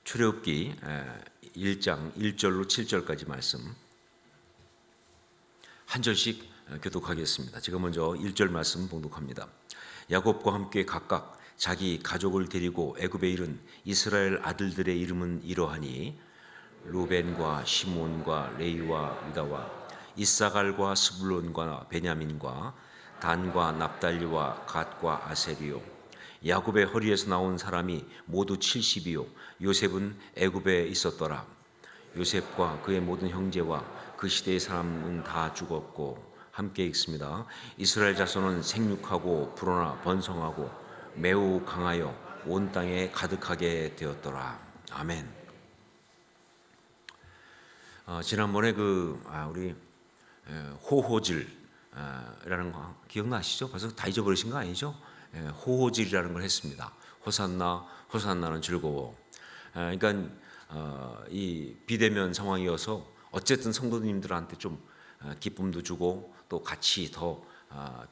출애굽기 1장 1절로 7절까지 말씀 한 절씩 교독하겠습니다. 제가 먼저 1절 말씀 봉독합니다. 야곱과 함께 각각 자기 가족을 데리고 애굽에 이른 이스라엘 아들들의 이름은 이러하니 루벤과 시몬과 레위와 유다와 이사갈과 스불론과 베냐민과 단과 납달리와 갓과 아세리요. 야곱의 허리에서 나온 사람이 모두 70이요 요셉은 애굽에 있었더라. 요셉과 그의 모든 형제와 그 시대의 사람은 다 죽었고, 함께 읽습니다. 이스라엘 자손은 생육하고 불어나 번성하고 매우 강하여 온 땅에 가득하게 되었더라. 아멘. 지난번에 우리 호호질이라는 거 기억나시죠? 벌써 다 잊어버리신 거 아니죠? 호호질이라는 걸 했습니다. 호산나, 호산나는 즐거워. 그러니까 이 비대면 상황이어서 어쨌든 성도님들한테 좀 기쁨도 주고 또 같이 더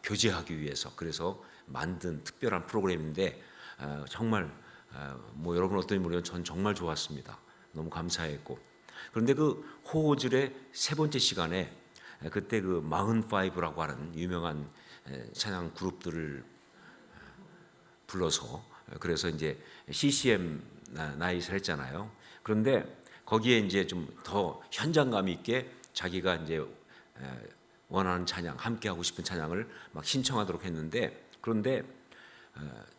교제하기 위해서 그래서 만든 특별한 프로그램인데 정말 뭐 여러분 어떤지 모르겠지만 전 정말 좋았습니다. 너무 감사했고, 그런데 그 호호질의 세 번째 시간에 그때 그 마흔파이브라고 하는 유명한 찬양 그룹들을 불러서 그래서 이제 CCM 나잇을 했잖아요. 그런데 거기에 이제 좀 더 현장감 있게 자기가 이제 원하는 찬양, 함께 하고 싶은 찬양을 막 신청하도록 했는데, 그런데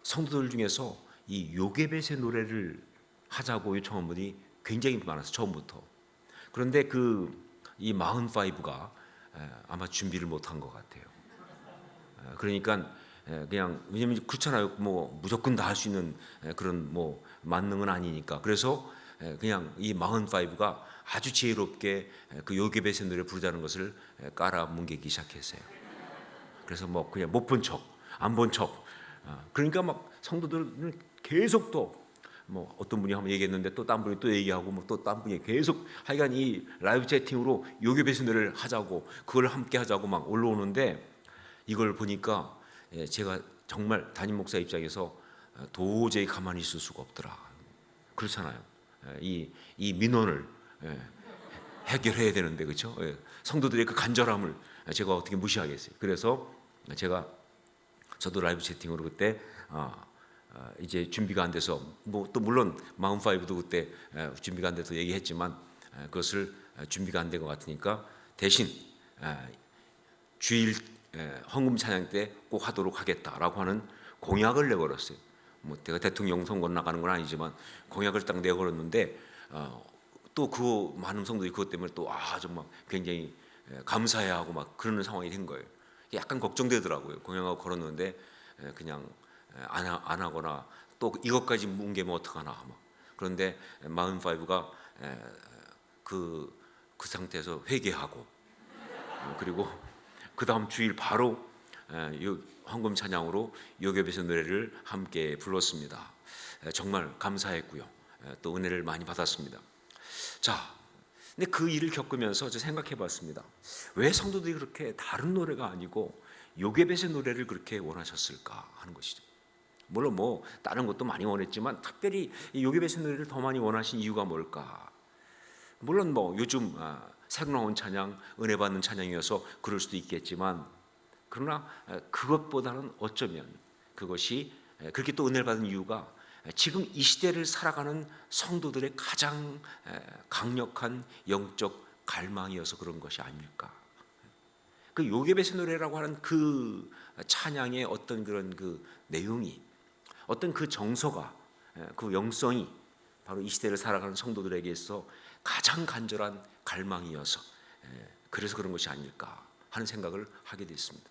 성도들 중에서 이 요게벳의 노래를 하자고 요청한 분이 굉장히 많아서 처음부터. 그런데 이 마흔파이브가 아마 준비를 못한 것 같아요. 그러니까 그냥 왜냐면 그렇잖아요. 뭐 무조건 다 할 수 있는 그런 뭐 만능은 아니니까. 그래서 그냥 이 마흔파이브가 아주 지혜롭게 그 요게벳의 노래 부르자는 것을 깔아뭉개기 시작했어요. 그래서 뭐 그냥 못 본 척, 안 본 척. 그러니까 막 성도들은 계속 또 뭐 어떤 분이 한번 얘기했는데 또 딴 분이 또 얘기하고 뭐 또 딴 분이 계속 하여간 이 라이브 채팅으로 요게벳의 노래를 하자고 그걸 함께 하자고 막 올라오는데, 이걸 보니까 제가 정말 담임 목사 입장에서 도저히 가만히 있을 수가 없더라. 그렇잖아요. 이 민원을 해결해야 되는데, 그렇죠? 성도들의 그 간절함을 제가 어떻게 무시하겠어요. 그래서 저도 라이브 채팅으로 그때 이제 준비가 안 돼서 뭐 또 물론 마흔파이브도 그때 준비가 안 돼서 얘기했지만 그것을 준비가 안 된 것 같으니까 대신 주일 헌금 찬양 때 꼭 하도록 하겠다라고 하는 공약을 내걸었어요. 뭐 제가 대통령 선거 나가는 건 아니지만 공약을 딱 내걸었는데 또 그 많은 성도들이 그것 때문에 또 정말 굉장히 감사해하고 막 그러는 상황이 된 거예요. 약간 걱정되더라고요. 공약을 걸었는데 그냥 안 하거나 또 이것까지 뭉개면 어떡하나 막. 그런데 마흔파이브가 그 상태에서 회개하고 그리고 그 다음 주일 바로 헌금 찬양으로 요게벳의 노래를 함께 불렀습니다. 정말 감사했고요. 또 은혜를 많이 받았습니다. 자, 근데 그 일을 겪으면서 저 생각해봤습니다. 왜 성도들이 그렇게 다른 노래가 아니고 요게벳의 노래를 그렇게 원하셨을까 하는 것이죠. 물론 뭐 다른 것도 많이 원했지만 특별히 이 요게벳의 노래를 더 많이 원하신 이유가 뭘까? 물론 뭐 요즘 새로 나온 찬양, 은혜 받는 찬양이어서 그럴 수도 있겠지만, 그러나 그것보다는 어쩌면 그것이 그렇게 또 은혜를 받은 이유가 지금 이 시대를 살아가는 성도들의 가장 강력한 영적 갈망이어서 그런 것이 아닐까. 그 요게벳의 노래라고 하는 그 찬양의 어떤 그런 그 내용이, 어떤 그 정서가, 그 영성이 바로 이 시대를 살아가는 성도들에게서 가장 간절한 갈망이어서 그래서 그런 것이 아닐까 하는 생각을 하게 됐습니다.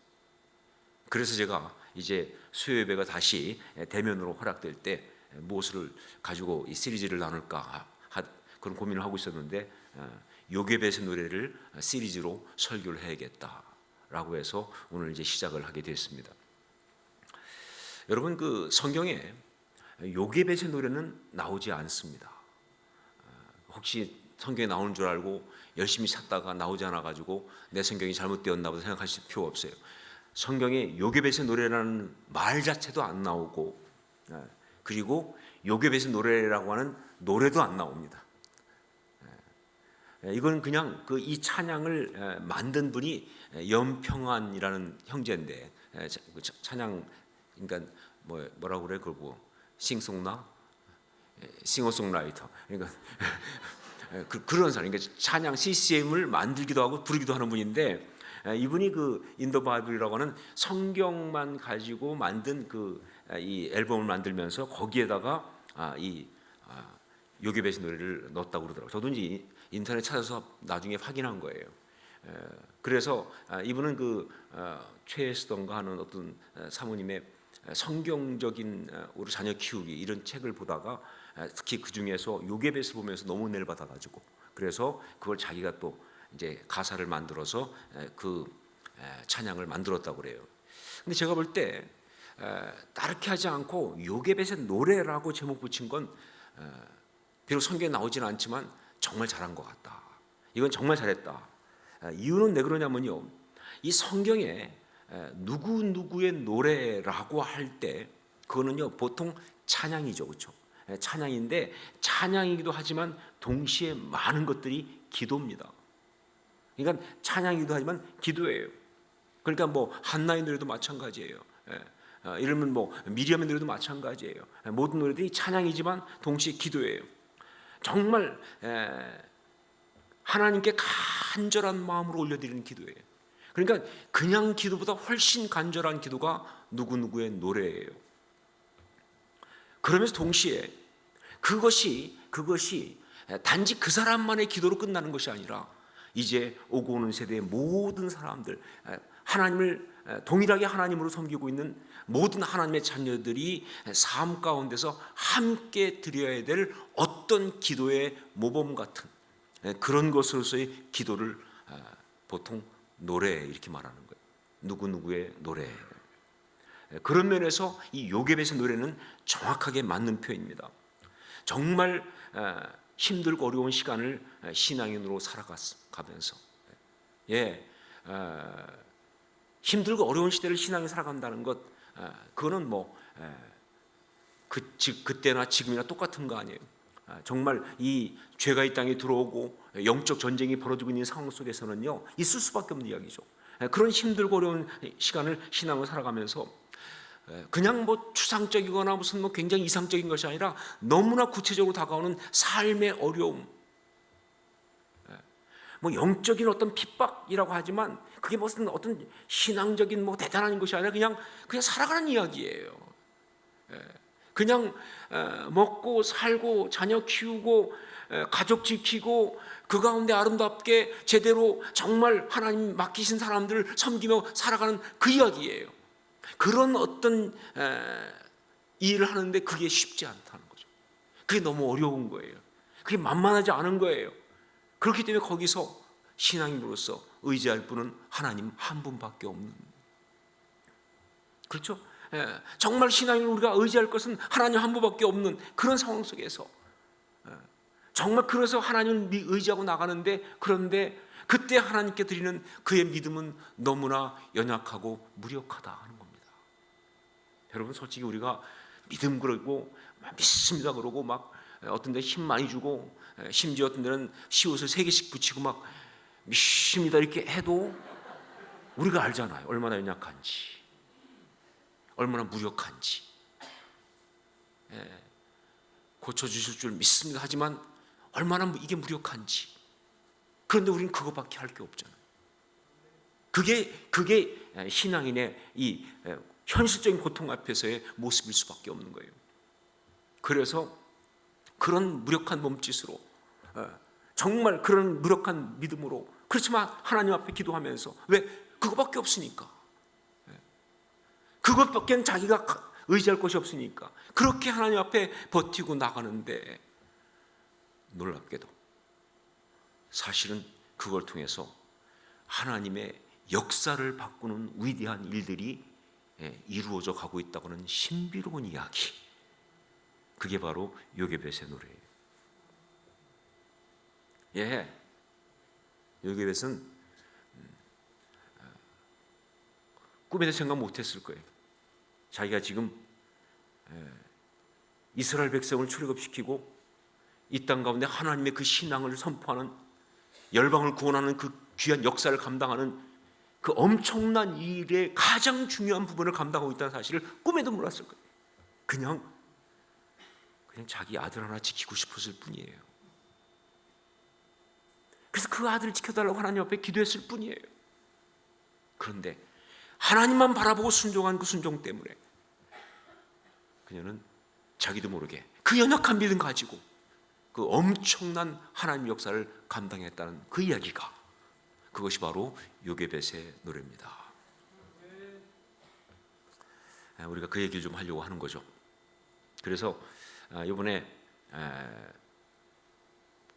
그래서 제가 이제 수요예배가 다시 대면으로 허락될 때 무엇을 가지고 이 시리즈를 나눌까 그런 고민을 하고 있었는데 요게벳의 노래를 시리즈로 설교를 해야겠다라고 해서 오늘 이제 시작을 하게 됐습니다. 여러분, 그 성경에 요게벳의 노래는 나오지 않습니다. 혹시 성경에 나오는 줄 알고 열심히 찾다가 나오지 않아 가지고 내 성경이 잘못되었나 보다 생각하실 필요 없어요. 성경에 요게벳의 노래라는 말 자체도 안 나오고, 그리고 요게벳의 노래라고 하는 노래도 안 나옵니다. 이건 그냥 이 찬양을 만든 분이 연평안이라는 형제인데, 찬양 그러니까 뭐라고 그래, 그걸 뭐 싱어송라이터, 그러니까 그런 사람, 그러니까 찬양 CCM을 만들기도 하고 부르기도 하는 분인데, 이분이 인더 바이블이라고 하는 성경만 가지고 만든 이 앨범을 만들면서 거기에다가 이 요괴배신 노래를 넣었다고 그러더라고요. 저도 이제 인터넷 찾아서 나중에 확인한 거예요. 그래서 이분은 최에스던가 하는 어떤 사모님의 성경적인 우리 자녀 키우기 이런 책을 보다가 특히 그 중에서 요괴벳을 보면서 너무 은혜를 받아가지고, 그래서 그걸 자기가 또 이제 가사를 만들어서 찬양을 만들었다고 그래요. 근데 제가 볼 때 다르게 하지 않고 요괴벳의 노래라고 제목 붙인 건 비록 성경에 나오지는 않지만 정말 잘한 것 같다. 이건 정말 잘했다. 이유는 왜 그러냐면요, 이 성경에 누구의 노래라고 할 때 그거는요 보통 찬양이죠, 그렇죠? 찬양인데, 찬양이기도 하지만 동시에 많은 것들이 기도입니다. 그러니까 찬양이기도 하지만 기도예요. 그러니까 한나의 노래도 마찬가지예요. 이러면 미리암의 노래도 마찬가지예요. 모든 노래들이 찬양이지만 동시에 기도예요. 정말 하나님께 간절한 마음으로 올려드리는 기도예요. 그러니까 그냥 기도보다 훨씬 간절한 기도가 누구의 노래예요. 그러면서 동시에 그것이 단지 그 사람만의 기도로 끝나는 것이 아니라 이제 오고 오는 세대의 모든 사람들, 하나님을 동일하게 하나님으로 섬기고 있는 모든 하나님의 자녀들이 삶 가운데서 함께 드려야 될 어떤 기도의 모범 같은 그런 것으로서의 기도를 보통 노래 이렇게 말하는 거예요. 누구의 노래. 그런 면에서 이 요괴벳의 노래는 정확하게 맞는 표현입니다. 정말 힘들고 어려운 시간을 신앙인으로 살아가면서, 힘들고 어려운 시대를 신앙이 살아간다는 것, 그거는 그때나 지금이나 똑같은 거 아니에요. 정말 이 죄가 이 땅에 들어오고 영적 전쟁이 벌어지고 있는 상황 속에서는요 있을 수밖에 없는 이야기죠. 그런 힘들고 어려운 시간을 신앙을 살아가면서 그냥 추상적이거나 무슨 굉장히 이상적인 것이 아니라 너무나 구체적으로 다가오는 삶의 어려움, 영적인 어떤 핍박이라고 하지만 그게 무슨 어떤 신앙적인 대단한 것이 아니라 그냥 살아가는 이야기예요. 그냥 먹고 살고 자녀 키우고 가족 지키고 그 가운데 아름답게 제대로 정말 하나님 맡기신 사람들을 섬기며 살아가는 그 이야기예요. 그런 어떤 일을 하는데 그게 쉽지 않다는 거죠. 그게 너무 어려운 거예요. 그게 만만하지 않은 거예요. 그렇기 때문에 거기서 신앙인으로서 의지할 분은 하나님 한 분밖에 없는, 그렇죠? 정말 신앙인으로 우리가 의지할 것은 하나님 한 분밖에 없는 그런 상황 속에서 정말 그래서 하나님을 의지하고 나가는데, 그런데 그때 하나님께 드리는 그의 믿음은 너무나 연약하고 무력하다 하는 겁니다. 여러분, 솔직히 우리가 믿음 그러고 믿습니다 그러고 어떤 데 힘 많이 주고 심지어 어떤 데는 시옷을 3개씩 붙이고 믿습니다 이렇게 해도 우리가 알잖아요. 얼마나 연약한지, 얼마나 무력한지. 고쳐주실 줄 믿습니다 하지만 얼마나 이게 무력한지. 그런데 우리는 그것밖에 할 게 없잖아요. 그게 신앙인의 이 현실적인 고통 앞에서의 모습일 수밖에 없는 거예요. 그래서 그런 무력한 몸짓으로, 정말 그런 무력한 믿음으로, 그렇지만 하나님 앞에 기도하면서, 왜? 그것밖에 없으니까, 그것밖에 자기가 의지할 것이 없으니까 그렇게 하나님 앞에 버티고 나가는데, 놀랍게도 사실은 그걸 통해서 하나님의 역사를 바꾸는 위대한 일들이 이루어져 가고 있다고는 신비로운 이야기, 그게 바로 요괴벳의 노래예요. 요괴벳은 꿈에도 생각 못했을 거예요. 자기가 지금 이스라엘 백성을 출애굽시키고 이 땅 가운데 하나님의 그 신앙을 선포하는, 열방을 구원하는 그 귀한 역사를 감당하는 그 엄청난 일의 가장 중요한 부분을 감당하고 있다는 사실을 꿈에도 몰랐을 거예요. 그냥 자기 아들 하나 지키고 싶었을 뿐이에요. 그래서 그 아들을 지켜달라고 하나님 앞에 기도했을 뿐이에요. 그런데 하나님만 바라보고 순종한 그 순종 때문에 그녀는 자기도 모르게 그 연약한 믿음 가지고 그 엄청난 하나님 역사를 감당했다는 그 이야기가, 그것이 바로 요게벳의 노래입니다. 우리가 그 얘기를 좀 하려고 하는 거죠. 그래서 이번에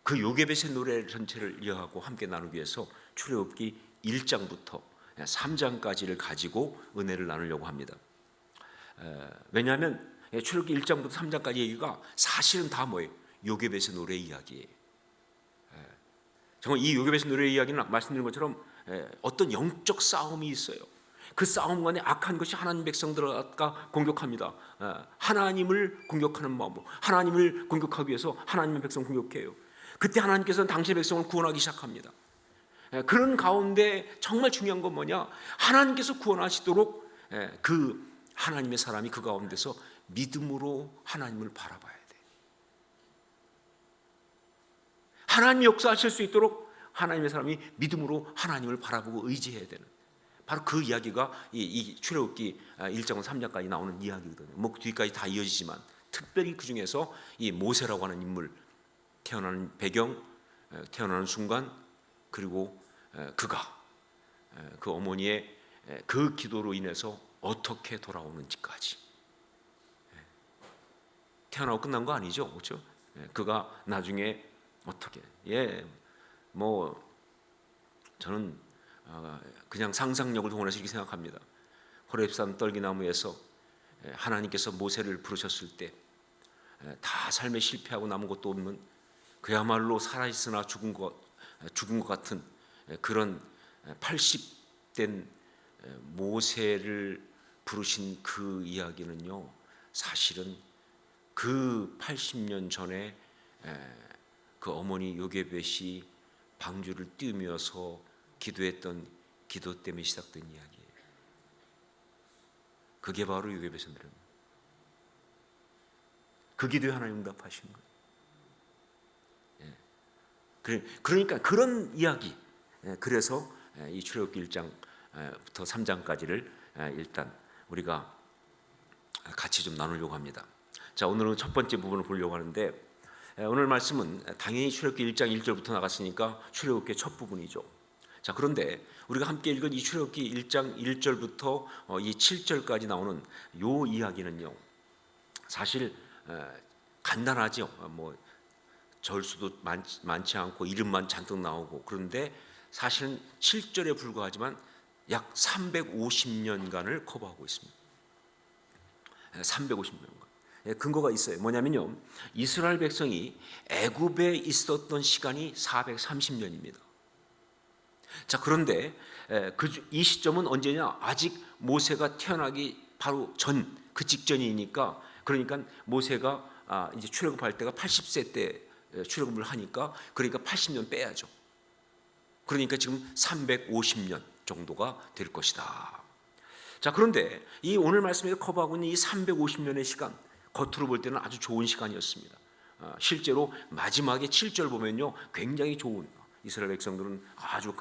그 요게벳의 노래 전체를 이어가고 함께 나누기 위해서 출애굽기 1장부터 3장까지를 가지고 은혜를 나누려고 합니다. 왜냐하면 출애굽기 1장부터 3장까지 얘기가 사실은 다 뭐예요? 요게벳의 노래 이야기예요. 정말 이 요게벳의 노래 이야기는 말씀드린 것처럼 어떤 영적 싸움이 있어요. 그 싸움 간에 악한 것이 하나님 백성들을 공격합니다. 하나님을 공격하는 마음으로, 하나님을 공격하기 위해서 하나님의 백성 공격해요. 그때 하나님께서는 당신의 백성을 구원하기 시작합니다. 그런 가운데 정말 중요한 건 뭐냐? 하나님께서 구원하시도록 그 하나님의 사람이 그 가운데서 믿음으로 하나님을 바라봐야 돼. 하나님이 역사하실 수 있도록 하나님의 사람이 믿음으로 하나님을 바라보고 의지해야 되는, 바로 그 이야기가 이 출애굽기 1장부터 3장까지 나오는 이야기거든요. 뭐 뒤까지 다 이어지지만 특별히 그 중에서 이 모세라고 하는 인물, 태어나는 배경, 태어나는 순간, 그리고 그가 그 어머니의 그 기도로 인해서 어떻게 돌아오는지까지. 태어나고 끝난 거 아니죠, 그렇죠? 그가 나중에 어떻게, 뭐 저는 그냥 상상력을 동원해서 이렇게 생각합니다. 호렙산 떨기나무에서 하나님께서 모세를 부르셨을 때 다 삶에 실패하고 남은 것도 없는, 그야말로 살아있으나 죽은 것 같은 그런 80된 모세를 부르신 그 이야기는요, 사실은 그 80년 전에 그 어머니 요게벳이 방주를 띄우면서 기도했던 기도 때문에 시작된 이야기예요. 그게 바로 요게벳의 노래입니다. 그 기도에 하나님 응답하신 거예요. 그러니까 그런 이야기, 그래서 이 출애굽기 1장부터 3장까지를 일단 우리가 같이 좀 나누려고 합니다. 자, 오늘은 첫 번째 부분을 보려고 하는데, 오늘 말씀은 당연히 출애굽기 1장 1절부터 나갔으니까 출애굽기의 첫 부분이죠. 자, 그런데 우리가 함께 읽은 이 출애굽기 1장 1절부터 이 7절까지 나오는 요 이야기는요, 사실 간단하죠. 뭐 절수도 많지 않고 이름만 잔뜩 나오고, 그런데 사실은 7절에 불과하지만 약 350년간을 커버하고 있습니다. 350년간. 근거가 있어요. 뭐냐면요, 이스라엘 백성이 애굽에 있었던 시간이 430년입니다. 자, 그런데 이 시점은 언제냐? 아직 모세가 태어나기 바로 전, 그 직전이니까, 그러니까 모세가 이제 출애굽할 때가 80세 때 출애굽을 하니까, 그러니까 80년 빼야죠. 그러니까 지금 350년 정도가 될 것이다. 자, 그런데 이 오늘 말씀에서 커버하고 있는 이 350년의 시간, 겉으로 볼 때는 아주 좋은 시간이었습니다. 실제로 마지막에 7절 보면요, 굉장히 좋은, 이스라엘 백성들은 아주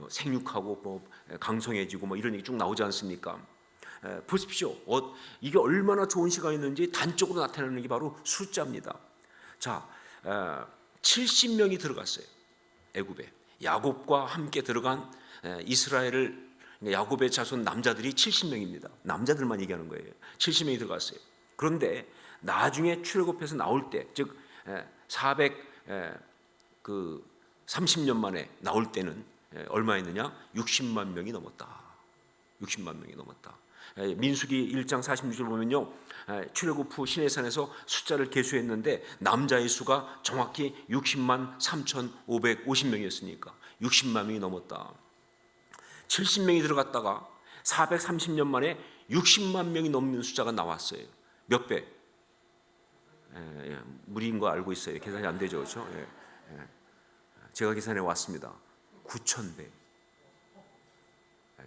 생육하고 뭐 강성해지고 뭐 이런 얘기 쭉 나오지 않습니까? 보십시오. 이게 얼마나 좋은 시간이었는지 단적으로 나타내는 게 바로 숫자입니다. 자, 70명이 들어갔어요. 애굽에. 야곱과 함께 들어간 이스라엘을, 야곱의 자손 남자들이 70명입니다. 남자들만 얘기하는 거예요. 70명이 들어갔어요. 그런데 나중에 출애굽해서 나올 때, 즉 430년 만에 나올 때는 얼마였느냐? 60만 명이 넘었다. 60만 명이 넘었다. 민수기 1장 46절 보면요, 출애굽 후 시내산에서 숫자를 계수했는데 남자의 수가 정확히 60만 3,550명이었으니까 60만 명이 넘었다. 70명이 들어갔다가 430년 만에 60만 명이 넘는 숫자가 나왔어요. 몇 배? 무리인 거 알고 있어요. 계산이 안 되죠, 그렇죠? 제가 계산해 왔습니다. 9,000배.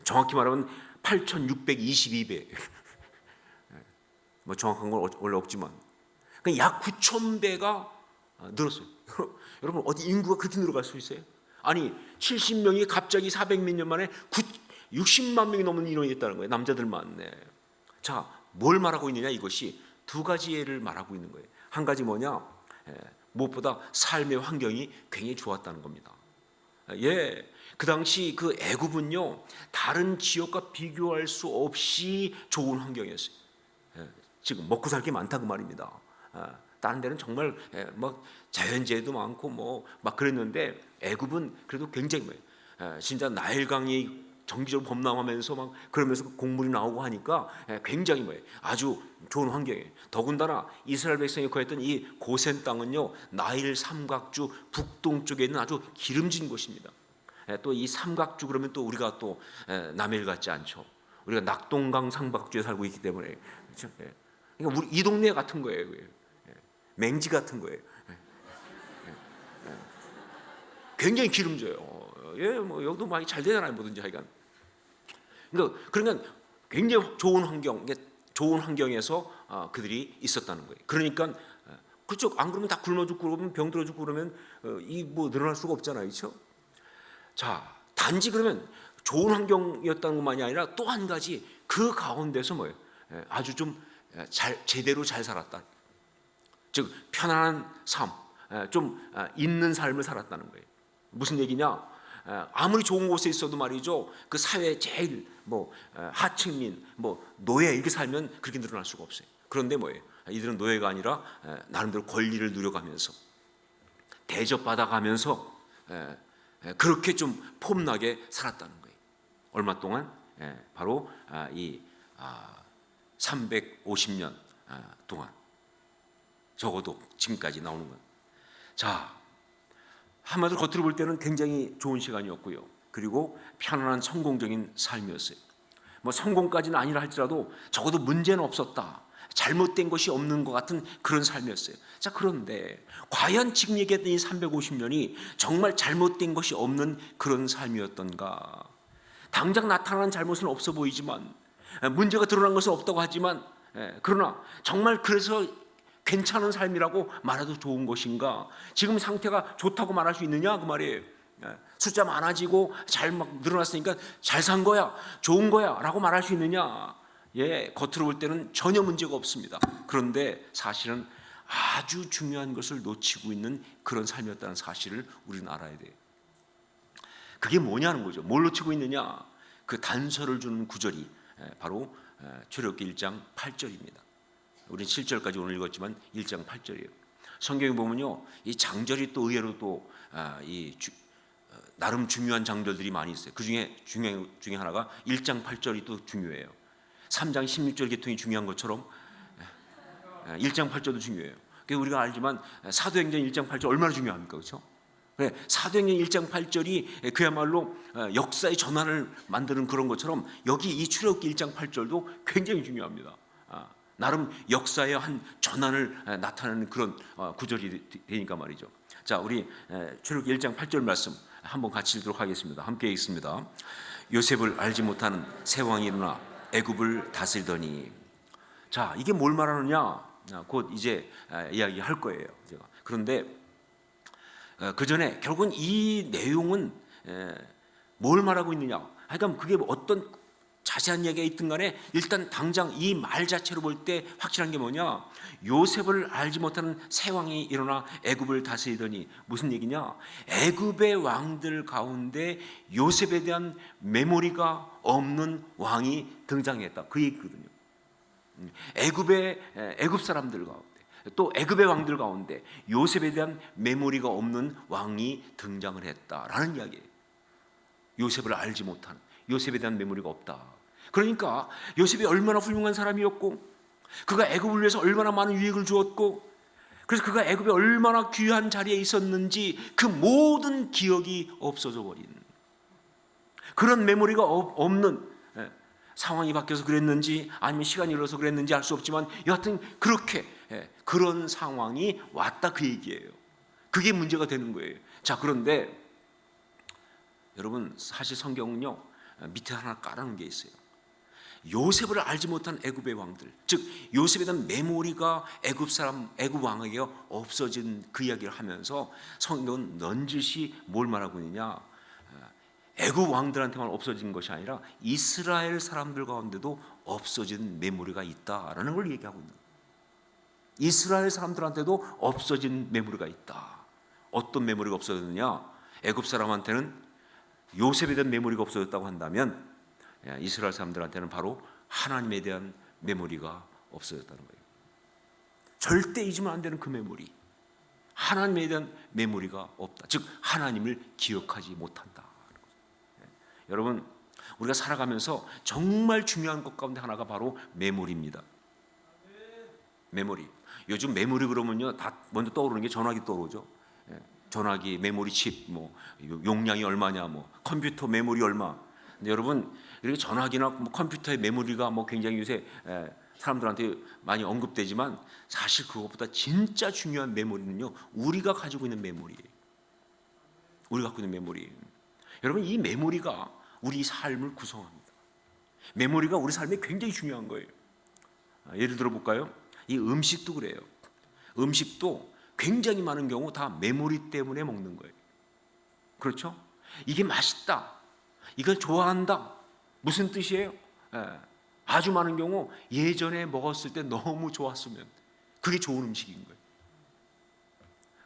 정확히 말하면 8,622배. 뭐 정확한 건 원래 없지만, 약 9,000배가 늘었어요. 여러분 어디 인구가 그렇게 늘어갈 수 있어요? 아니 70명이 갑자기 400몇 년 만에 60만 명이 넘는 인원이 있다는 거예요. 남자들만. 네. 자, 뭘 말하고 있느냐? 이것이 두 가지 예를 말하고 있는 거예요. 한 가지 뭐냐? 무엇보다 삶의 환경이 굉장히 좋았다는 겁니다. 그 당시 그 애굽은요 다른 지역과 비교할 수 없이 좋은 환경이었어요. 지금 먹고 살 게 많다 그 말입니다. 다른 데는 정말 막 자연재해도 많고 뭐 막 그랬는데 애굽은 그래도 굉장히 진짜 나일강이 정기적으로 범람하면서 막 그러면서 곡물이 나오고 하니까 굉장히 아주 좋은 환경이에요. 더군다나 이스라엘 백성이 거했던 이 고센 땅은요 나일 삼각주 북동쪽에 있는 아주 기름진 곳입니다. 또 이 삼각주 그러면 또 우리가 또 남해일 같지 않죠. 우리가 낙동강 삼각주에 살고 있기 때문에 그렇죠? 그러니까 우리 이 동네 같은 거예요. 맹지 같은 거예요. 굉장히 기름져요. 뭐 여기도 많이 잘 되잖아요. 뭐든지 하여간. 그러니까 굉장히 좋은 환경에서 그들이 있었다는 거예요. 그러니까 그렇죠. 안 그러면 다 굶어 죽고 그러면 병들어 죽고 그러면 이 뭐 늘어날 수가 없잖아요. 그렇죠? 자, 단지 그러면 좋은 환경이었다는 것만이 아니라 또 한 가지 그 가운데서 아주 좀 제대로 잘 살았다. 즉 편안한 삶, 좀 있는 삶을 살았다는 거예요. 무슨 얘기냐? 아무리 좋은 곳에 있어도 말이죠. 그 사회 제일 하층민, 노예 이렇게 살면 그렇게 늘어날 수가 없어요. 그런데 이들은 노예가 아니라 나름대로 권리를 누려가면서 대접받아가면서 그렇게 좀 폼나게 살았다는 거예요. 얼마 동안? 바로 이 350년 동안. 적어도 지금까지 나오는 건. 자, 한마디로 겉으로 볼 때는 굉장히 좋은 시간이었고요. 그리고 편안한 성공적인 삶이었어요. 성공까지는 아니라 할지라도 적어도 문제는 없었다. 잘못된 것이 없는 것 같은 그런 삶이었어요. 자, 그런데 과연 지금 얘기했던 이 350년이 정말 잘못된 것이 없는 그런 삶이었던가? 당장 나타나는 잘못은 없어 보이지만 문제가 드러난 것은 없다고 하지만 그러나 정말 그래서 괜찮은 삶이라고 말해도 좋은 것인가? 지금 상태가 좋다고 말할 수 있느냐 그 말이에요. 숫자 많아지고 잘 막 늘어났으니까 잘 산 거야, 좋은 거야라고 말할 수 있느냐? 겉으로 볼 때는 전혀 문제가 없습니다. 그런데 사실은 아주 중요한 것을 놓치고 있는 그런 삶이었다는 사실을 우리는 알아야 돼요. 그게 뭐냐는 거죠. 뭘 놓치고 있느냐? 그 단서를 주는 구절이 바로 출애굽기 1장 8절입니다. 우리는 7절까지 오늘 읽었지만 1장 8절이에요. 성경에 보면요, 이 장절이 또 의외로 또 나름 중요한 장절들이 많이 있어요. 그 중에 하나가 1장 8절이 또 중요해요. 3장 16절 계통이 중요한 것처럼 1장 8절도 중요해요. 우리가 알지만 사도행전 1장 8절 얼마나 중요합니까, 그렇죠? 사도행전 1장 8절이 그야말로 역사의 전환을 만드는 그런 것처럼 여기 이 출애굽기 1장 8절도 굉장히 중요합니다. 나름 역사의 한 전환을 나타내는 그런 구절이 되니까 말이죠. 자, 우리 출애굽기 1장 8절 말씀 한번 같이 읽도록 하겠습니다. 함께 읽습니다. 요셉을 알지 못하는 새 왕이 일어나 애굽을 다스리더니. 자, 이게 뭘 말하느냐? 곧 이제 이야기할 거예요. 제가. 그런데 그 전에 결국은 이 내용은 뭘 말하고 있느냐? 하여간 그게 어떤 자세한 이야기가 있든 간에 일단 당장 이 말 자체로 볼 때 확실한 게 뭐냐? 요셉을 알지 못하는 새 왕이 일어나 애굽을 다스리더니. 무슨 얘기냐? 애굽의 왕들 가운데 요셉에 대한 메모리가 없는 왕이 등장했다. 그 얘기거든요. 애굽 사람들 가운데 또 애굽의 왕들 가운데 요셉에 대한 메모리가 없는 왕이 등장을 했다라는 이야기예요. 요셉을 알지 못하는, 요셉에 대한 메모리가 없다. 그러니까 요셉이 얼마나 훌륭한 사람이었고 그가 애굽을 위해서 얼마나 많은 유익을 주었고 그래서 그가 애굽에 얼마나 귀한 자리에 있었는지 그 모든 기억이 없어져 버린 그런 메모리가 없는, 상황이 바뀌어서 그랬는지 아니면 시간이 흘러서 그랬는지 알 수 없지만 여하튼 그렇게 그런 상황이 왔다 그 얘기예요. 그게 문제가 되는 거예요. 자, 그런데 여러분, 사실 성경은요, 밑에 하나 깔아놓은 게 있어요. 요셉을 알지 못한 애굽의 왕들, 즉 요셉에 대한 메모리가 애굽 왕에게 없어진 그 이야기를 하면서 성경은 넌지시 뭘 말하고 있느냐, 애굽 왕들한테만 없어진 것이 아니라 이스라엘 사람들 가운데도 없어진 메모리가 있다라는 걸 얘기하고 있는 거예요. 이스라엘 사람들한테도 없어진 메모리가 있다. 어떤 메모리가 없어졌느냐, 애굽 사람한테는 요셉에 대한 메모리가 없어졌다고 한다면 이스라엘 사람들한테는 바로 하나님에 대한 메모리가 없어졌다는 거예요. 절대 잊으면 안 되는 그 메모리, 하나님에 대한 메모리가 없다. 즉 하나님을 기억하지 못한다. 여러분, 우리가 살아가면서 정말 중요한 것 가운데 하나가 바로 메모리입니다. 메모리. 요즘 메모리 그러면요, 다 먼저 떠오르는 게 전화기 떠오르죠. 전화기 메모리 칩, 뭐 용량이 얼마냐, 뭐 컴퓨터 메모리 얼마. 근데 여러분, 이렇게 전화기나 뭐 컴퓨터의 메모리가 뭐 굉장히 요새 사람들한테 많이 언급되지만 사실 그것보다 진짜 중요한 메모리는요, 우리가 가지고 있는 메모리예요. 우리가 갖고 있는 메모리. 여러분, 이 메모리가 우리 삶을 구성합니다. 메모리가 우리 삶에 굉장히 중요한 거예요. 예를 들어 볼까요? 이 음식도 그래요. 음식도 굉장히 많은 경우 다 메모리 때문에 먹는 거예요. 그렇죠? 이게 맛있다, 이걸 좋아한다, 무슨 뜻이에요? 아주 많은 경우 예전에 먹었을 때 너무 좋았으면 그게 좋은 음식인 거예요.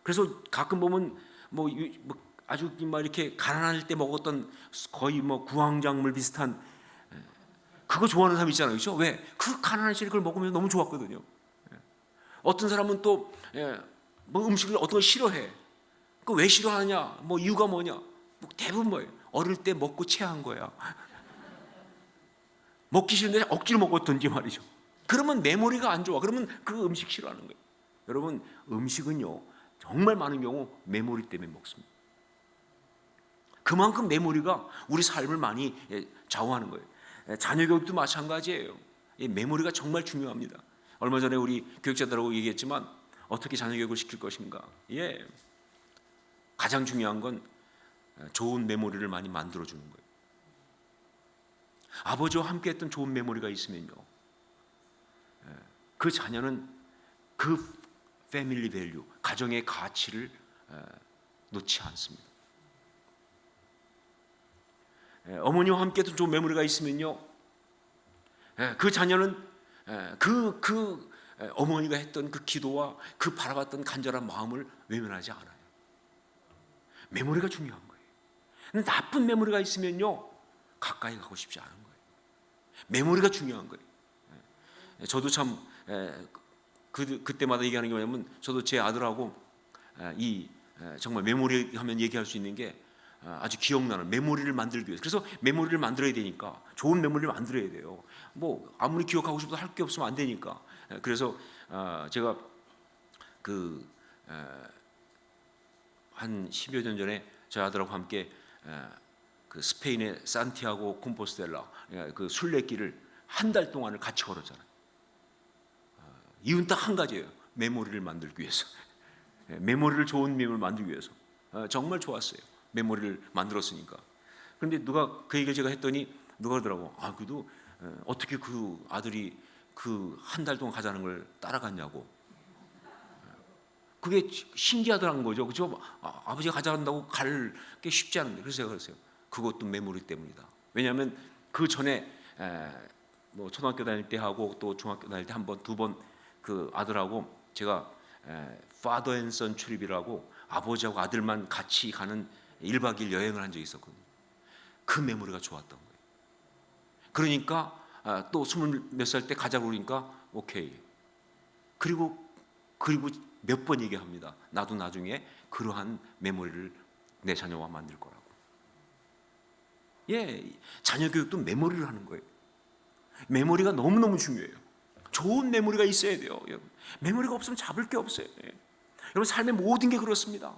그래서 가끔 보면 뭐 아주 막 이렇게 가난할 때 먹었던 거의 뭐 구황작물 비슷한 그거 좋아하는 사람 있잖아요, 그렇죠? 왜? 그 가난한 시절에 그걸 먹으면 너무 좋았거든요. 어떤 사람은 또 뭐 음식을 어떤 걸 싫어해. 그 왜 싫어하냐? 뭐 이유가 뭐냐? 뭐 대부분 뭐예요? 어릴 때 먹고 체한 거야. 먹기 싫은데 억지로 먹었던지 말이죠. 그러면 메모리가 안 좋아. 그러면 그 음식 싫어하는 거예요. 여러분, 음식은요, 정말 많은 경우 메모리 때문에 먹습니다. 그만큼 메모리가 우리 삶을 많이 좌우하는 거예요. 자녀 교육도 마찬가지예요. 이 메모리가 정말 중요합니다. 얼마 전에 우리 교육자들하고 얘기했지만 어떻게 자녀 교육을 시킬 것인가. 가장 중요한 건 좋은 메모리를 많이 만들어주는 거예요. 아버지와 함께했던 좋은 메모리가 있으면요, 그 자녀는 그 패밀리 밸류, 가정의 가치를 놓지 않습니다. 어머니와 함께했던 좋은 메모리가 있으면요, 그 자녀는 그 어머니가 했던 그 기도와 그 바라봤던 간절한 마음을 외면하지 않아요. 메모리가 중요한 거예요. 근데 나쁜 메모리가 있으면요, 가까이 가고 싶지 않은 거예요. 메모리가 중요한 거예요. 저도 참 그때마다 얘기하는 게 뭐냐면, 저도 제 아들하고 정말 메모리 하면 얘기할 수 있는 게 아주 기억나는 메모리를 만들기 위해서. 그래서 메모리를 만들어야 되니까 좋은 메모리를 만들어야 돼요. 뭐 아무리 기억하고 싶어도 할 게 없으면 안 되니까. 그래서 제가 한 10여 년 전에 저 아들하고 함께 그 스페인의 산티아고 콤포스텔라 그 순례길을 한 달 동안을 같이 걸었잖아요. 이유는 딱 한 가지예요. 메모리를 만들기 위해서. 메모리를 좋은 메모리를 만들기 위해서. 정말 좋았어요. 메모리를 만들었으니까. 그런데 누가 그 얘기를 제가 했더니 누가 그러더라고. 그래도 어떻게 그 아들이 그 한 달 동안 가자는 걸 따라갔냐고. 그게 신기하더라는 거죠. 그죠? 아버지가 가자 한다고 갈 게 쉽지 않은데. 그래서 제가 그랬어요. 그것도 메모리 때문이다. 왜냐하면 그 전에 뭐 초등학교 다닐 때 하고 또 중학교 다닐 때 한 번, 두 번 그 아들하고 제가 파더 앤 선 출입이라고 아버지하고 아들만 같이 가는 1박 2일 여행을 한 적이 있었거든요. 그 메모리가 좋았던 거예요. 그러니까 또 20몇 살 때 가자고 그러니까 오케이. 그리고 몇 번 얘기합니다. 나도 나중에 그러한 메모리를 내 자녀와 만들 거라고. 자녀 교육도 메모리를 하는 거예요. 메모리가 너무너무 중요해요. 좋은 메모리가 있어야 돼요. 메모리가 없으면 잡을 게 없어요. 여러분, 삶의 모든 게 그렇습니다.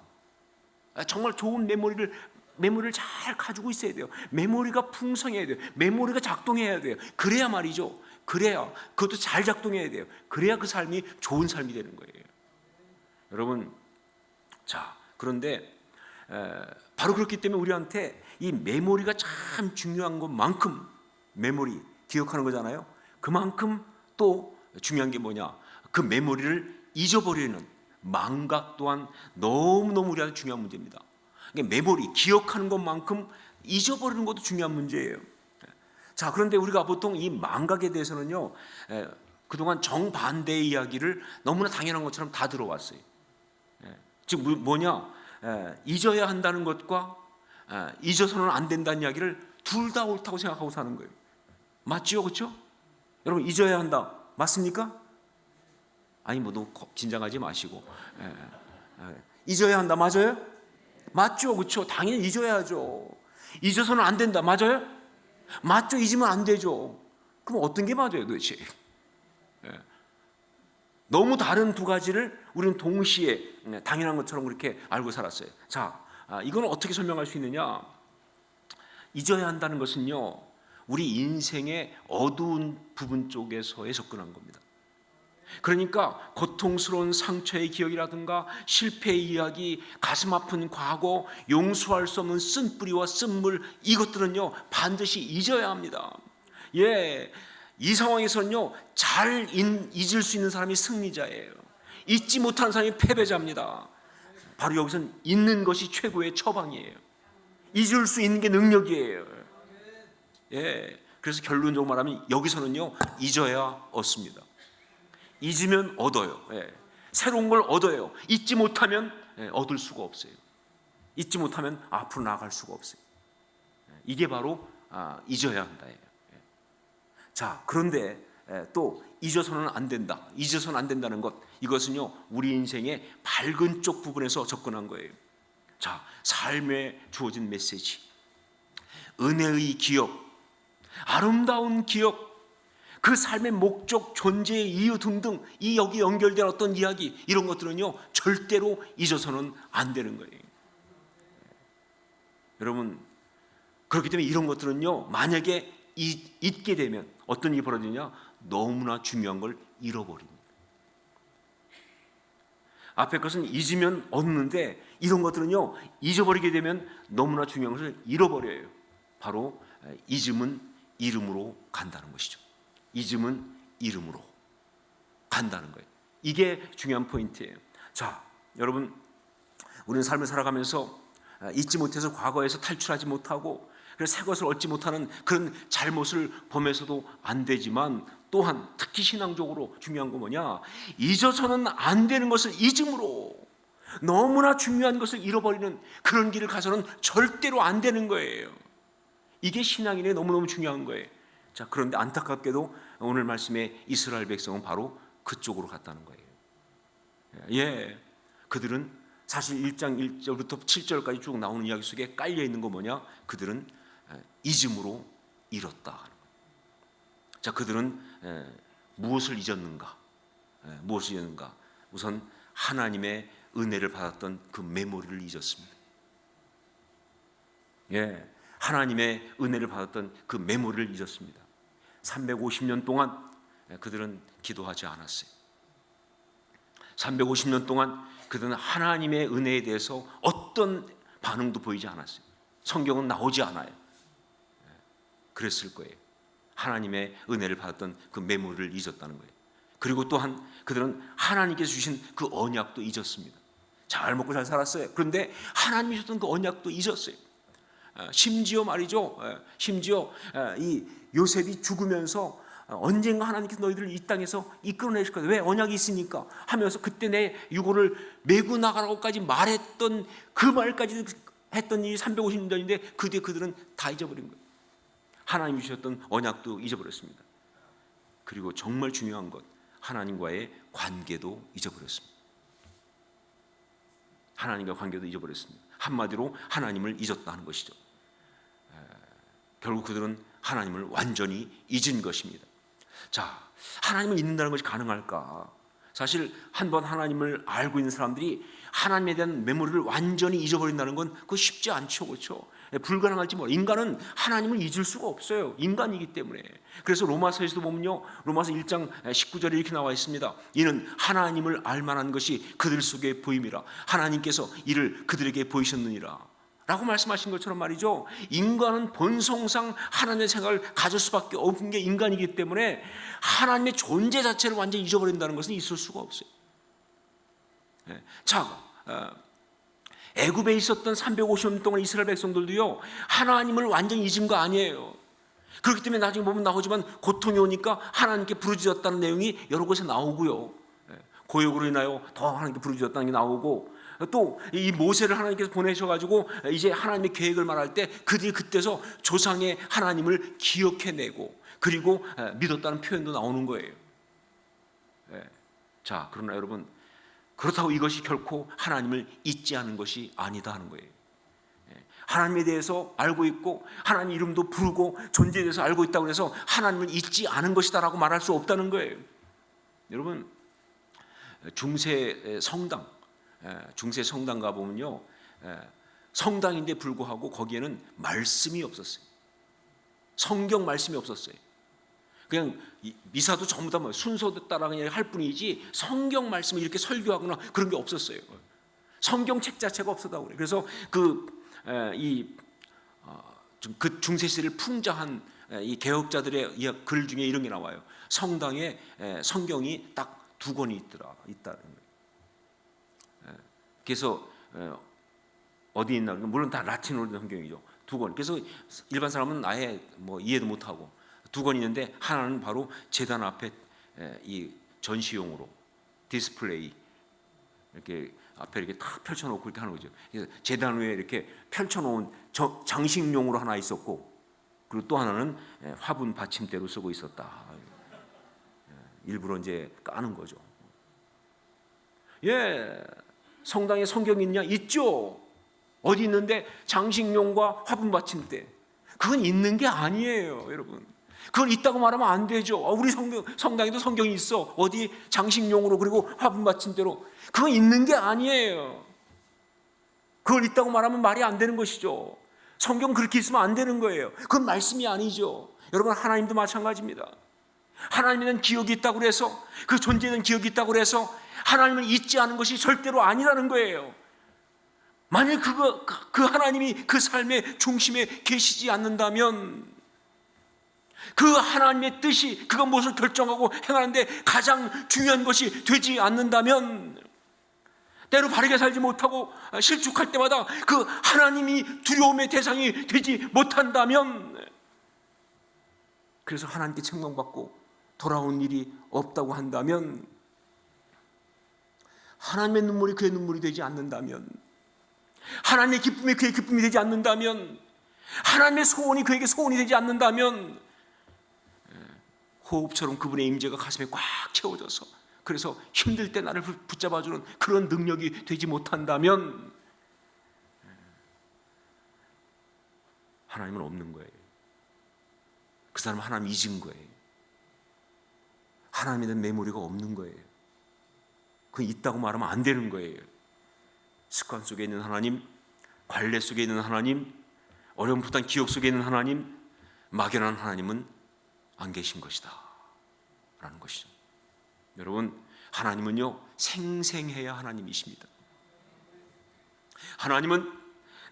정말 좋은 메모리를 메모리를 잘 가지고 있어야 돼요. 메모리가 풍성해야 돼요. 메모리가 작동해야 돼요. 그래야 말이죠. 그래야 그것도 잘 작동해야 돼요. 그래야 그 삶이 좋은 삶이 되는 거예요. 여러분, 자, 그런데 바로 그렇기 때문에 우리한테 이 메모리가 참 중요한 것만큼, 메모리 기억하는 거잖아요. 그만큼 또 중요한 게 뭐냐? 그 메모리를 잊어버리는 망각 또한 너무너무 우리한테 중요한 문제입니다. 메모리, 기억하는 것만큼 잊어버리는 것도 중요한 문제예요. 자, 그런데 우리가 보통 이 망각에 대해서는요, 그동안 정반대의 이야기를 너무나 당연한 것처럼 다 들어왔어요. 즉 뭐냐? 잊어야 한다는 것과 잊어서는 안 된다는 이야기를 둘 다 옳다고 생각하고 사는 거예요. 맞지요? 그렇죠? 여러분, 잊어야 한다. 맞습니까? 아니, 뭐 너무 긴장하지 마시고. 잊어야 한다. 맞아요? 맞죠? 그렇죠? 당연히 잊어야죠. 잊어서는 안 된다. 맞아요? 맞죠? 잊으면 안 되죠. 그럼 어떤 게 맞아요 도대체? 너무 다른 두 가지를 우리는 동시에 당연한 것처럼 그렇게 알고 살았어요. 자, 이건 어떻게 설명할 수 있느냐? 잊어야 한다는 것은요, 우리 인생의 어두운 부분 쪽에서의 접근한 겁니다. 그러니까 고통스러운 상처의 기억이라든가 실패의 이야기, 가슴 아픈 과거, 용서할 수 없는 쓴뿌리와 쓴물, 이것들은요 반드시 잊어야 합니다. 이 상황에서는요 잘 잊을 수 있는 사람이 승리자예요. 잊지 못하는 사람이 패배자입니다. 바로 여기서는 잊는 것이 최고의 처방이에요. 잊을 수 있는 게 능력이에요. 그래서 결론적으로 말하면 여기서는요 잊어야 얻습니다. 잊으면 얻어요. 새로운 걸 얻어요. 잊지 못하면 얻을 수가 없어요. 잊지 못하면 앞으로 나아갈 수가 없어요. 이게 바로 잊어야 한다예요. 자, 그런데 또 잊어서는 안 된다. 잊어서는 안 된다는 것, 이것은요 우리 인생의 밝은 쪽 부분에서 접근한 거예요. 자, 삶에 주어진 메시지, 은혜의 기억, 아름다운 기억, 그 삶의 목적, 존재의 이유 등등, 이 여기 연결된 어떤 이야기, 이런 것들은요 절대로 잊어서는 안 되는 거예요. 여러분, 그렇기 때문에 이런 것들은요 만약에 잊게 되면 어떤 일이 벌어지냐? 너무나 중요한 걸 잃어버립니다. 앞에 것은 잊으면 얻는데 이런 것들은요 잊어버리게 되면 너무나 중요한 것을 잃어버려요. 바로 잊음은 이름으로 간다는 것이죠. 잊음은 이름으로 간다는 거예요. 이게 중요한 포인트예요. 자, 여러분, 우리는 삶을 살아가면서 잊지 못해서 과거에서 탈출하지 못하고 그래서 새 것을 얻지 못하는 그런 잘못을 범해서도 안 되지만, 또한 특히 신앙적으로 중요한 건 뭐냐? 잊어서는 안 되는 것을 잊음으로, 너무나 중요한 것을 잃어버리는 그런 길을 가서는 절대로 안 되는 거예요. 이게 신앙인의 너무너무 중요한 거예요. 자, 그런데 안타깝게도 오늘 말씀에 이스라엘 백성은 바로 그쪽으로 갔다는 거예요. 그들은 사실 1장 1절부터 7절까지 쭉 나오는 이야기 속에 깔려 있는 거 뭐냐? 그들은 잊음으로 잃었다. 자, 그들은 무엇을 잊었는가? 무엇을 잊었는가? 우선 하나님의 은혜를 받았던 그 메모리를 잊었습니다. 하나님의 은혜를 받았던 그 메모리를 잊었습니다. 350년 동안 그들은 기도하지 않았어요. 350년 동안 그들은 하나님의 은혜에 대해서 어떤 반응도 보이지 않았어요. 성경은 나오지 않아요. 그랬을 거예요. 하나님의 은혜를 받았던 그 메모리를 잊었다는 거예요. 그리고 또한 그들은 하나님께서 주신 그 언약도 잊었습니다. 잘 먹고 잘 살았어요. 그런데 하나님이 주셨던 그 언약도 잊었어요. 심지어 말이죠. 심지어 이 요셉이 죽으면서 언젠가 하나님께서 너희들을 이 땅에서 이끌어내실 거다. 왜? 언약이 있으니까 하면서 그때 내 유고를 메고 나가라고까지 말했던 그 말까지 했던 일이 350년 전인데 그 뒤에 그들은 다 잊어버린 거예요. 하나님이 주셨던 언약도 잊어버렸습니다. 그리고 정말 중요한 것, 하나님과의 관계도 잊어버렸습니다. 하나님과 관계도 잊어버렸습니다. 한마디로 하나님을 잊었다는 것이죠. 결국 그들은 하나님을 완전히 잊은 것입니다. 자, 하나님을 잊는다는 것이 가능할까? 사실 한번 하나님을 알고 있는 사람들이 하나님에 대한 메모리를 완전히 잊어버린다는 건 그거 쉽지 않죠, 그렇죠? 불가능할지 몰라. 인간은 하나님을 잊을 수가 없어요. 인간이기 때문에. 그래서 로마서에서도 보면요, 로마서 1장 19절에 이렇게 나와 있습니다. 이는 하나님을 알만한 것이 그들 속에 보임이라. 하나님께서 이를 그들에게 보이셨느니라 라고 말씀하신 것처럼 말이죠, 인간은 본성상 하나님의 생각을 가질 수밖에 없는 게 인간이기 때문에 하나님의 존재 자체를 완전히 잊어버린다는 것은 있을 수가 없어요. 자, 애굽에 있었던 350년 동안 이스라엘 백성들도요, 하나님을 완전히 잊은 거 아니에요. 그렇기 때문에 나중에 보면 나오지만 고통이 오니까 하나님께 부르짖었다는 내용이 여러 곳에 나오고요, 고역으로 인하여 더 하나님께 부르짖었다는 게 나오고, 또 이 모세를 하나님께서 보내셔가지고 이제 하나님의 계획을 말할 때 그들이 그때서 조상의 하나님을 기억해내고 그리고 믿었다는 표현도 나오는 거예요. 자, 그러나 여러분, 그렇다고 이것이 결코 하나님을 잊지 않은 것이 아니다 하는 거예요. 하나님에 대해서 알고 있고 하나님 이름도 부르고 존재에 대해서 알고 있다고 해서 하나님을 잊지 않은 것이다라고 말할 수 없다는 거예요. 여러분, 중세 성당 가보면요, 성당인데 불구하고 거기에는 말씀이 없었어요. 성경 말씀이 없었어요. 그냥 미사도 전부 다 순서도 따라 그냥 할 뿐이지 성경 말씀을 이렇게 설교하거나 그런 게 없었어요. 성경책 자체가 없었다고 그래요. 그래서 그 중세 시대를 풍자한 이 개혁자들의 글 중에 이런 게 나와요. 성당에 성경이 딱 2권이 있다는 거예요. 그래서 어디 있나? 물론 다 라틴어로 된 성경이죠. 2권. 그래서 일반 사람은 아예 이해도 못하고 2권이 있는데, 하나는 바로 제단 앞에 이 전시용으로 디스플레이 이렇게 앞에 이렇게 탁 펼쳐놓고 이렇게 하는 거죠. 그래서 제단 위에 이렇게 펼쳐놓은 장식용으로 하나 있었고, 그리고 또 하나는 화분 받침대로 쓰고 있었다. 일부러 이제 까는 거죠. 성당에 성경이 있냐? 있죠. 어디 있는데 장식용과 화분 받침대. 그건 있는 게 아니에요, 여러분. 그걸 있다고 말하면 안 되죠. 우리 성당에도 성경이 있어. 어디 장식용으로 그리고 화분 받침대로. 그건 있는 게 아니에요. 그걸 있다고 말하면 말이 안 되는 것이죠. 성경 그렇게 있으면 안 되는 거예요. 그건 말씀이 아니죠. 여러분, 하나님도 마찬가지입니다. 하나님에 대한 기억이 있다고 해서, 그 존재에 대한 기억이 있다고 해서 하나님을 잊지 않은 것이 절대로 아니라는 거예요. 만약 그 하나님이 그 삶의 중심에 계시지 않는다면, 그 하나님의 뜻이 그가 무엇을 결정하고 행하는데 가장 중요한 것이 되지 않는다면, 때로 바르게 살지 못하고 실족할 때마다 그 하나님이 두려움의 대상이 되지 못한다면, 그래서 하나님께 책망받고 돌아온 일이 없다고 한다면, 하나님의 눈물이 그의 눈물이 되지 않는다면, 하나님의 기쁨이 그의 기쁨이 되지 않는다면, 하나님의 소원이 그에게 소원이 되지 않는다면, 호흡처럼 그분의 임재가 가슴에 꽉 채워져서 그래서 힘들 때 나를 붙잡아주는 그런 능력이 되지 못한다면, 하나님은 없는 거예요. 그 사람은 하나님 잊은 거예요. 하나님에 대한 메모리가 없는 거예요. 그건 있다고 말하면 안 되는 거예요. 습관 속에 있는 하나님, 관례 속에 있는 하나님, 어렴풋한 기억 속에 있는 하나님, 막연한 하나님은 안 계신 것이다 라는 것이죠. 여러분, 하나님은요, 생생해야 하나님이십니다. 하나님은